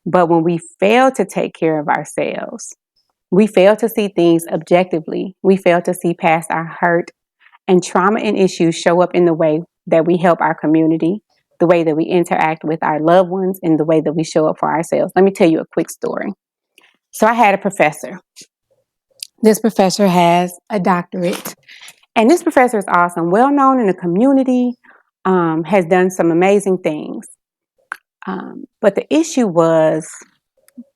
But when we fail to take care of ourselves, we fail to see things objectively. We fail to see past our hurt, and trauma and issues show up in the way that we help our community, the way that we interact with our loved ones, and the way that we show up for ourselves. Let me tell you a quick story. So I had a professor. This professor has a doctorate, and this professor is awesome, well known in the community, has done some amazing things. But the issue was,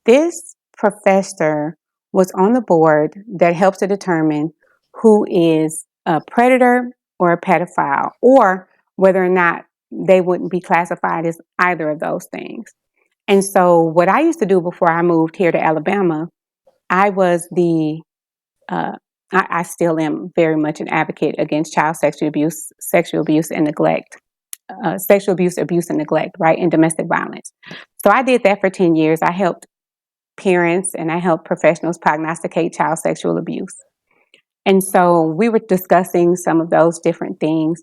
this professor was on the board that helps to determine who is a predator or a pedophile, or whether or not they wouldn't be classified as either of those things. And so what I used to do before I moved here to Alabama, I was uh, I still am very much an advocate against child sexual abuse and neglect, sexual abuse and neglect, right, and domestic violence. So I did that for 10 years. I helped parents and I helped professionals prognosticate child sexual abuse. And so we were discussing some of those different things.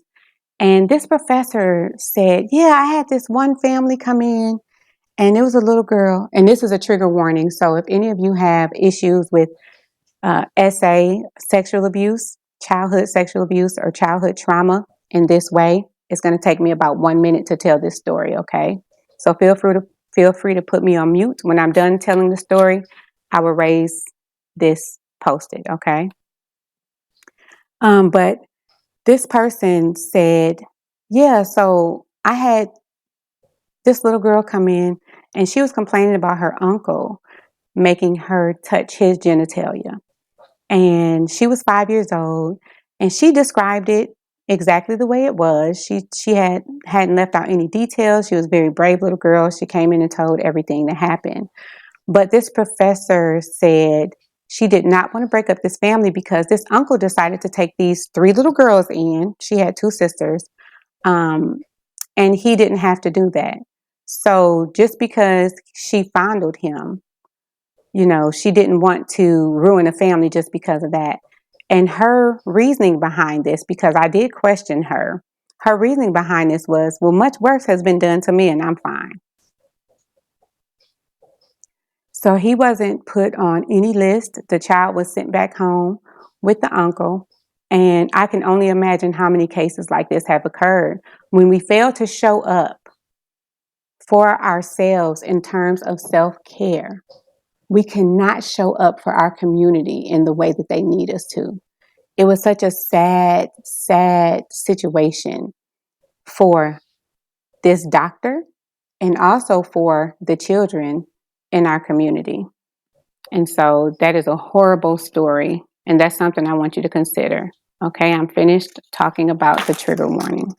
And this professor said, yeah, I had this one family come in, and it was a little girl. And this is a trigger warning. So if any of you have issues with SA, sexual abuse, childhood sexual abuse, or childhood trauma in this way, it's going to take me about 1 minute to tell this story, okay? So feel free to put me on mute. When I'm done telling the story, I will raise this post-it, okay? But this person said, yeah, so I had this little girl come in, and she was complaining about her uncle making her touch his genitalia. And she was 5 years old, and she described it exactly the way it was. She hadn't left out any details. She was a very brave little girl. She came in and told everything that happened. But this professor said she did not want to break up this family because this uncle decided to take these 3 little girls in. She had 2 sisters, and he didn't have to do that. So just because she fondled him, she didn't want to ruin a family just because of that. And her reasoning behind this, because I did question her reasoning behind this was, well, much worse has been done to me and I'm fine. So he wasn't put on any list. The child was sent back home with the uncle. And I can only imagine how many cases like this have occurred. When we fail to show up for ourselves in terms of self-care, we cannot show up for our community in the way that they need us to. It was such a sad, sad situation for this doctor and also for the children in our community. And so that is a horrible story, and that's something I want you to consider. Okay, I'm finished talking about the trigger warning.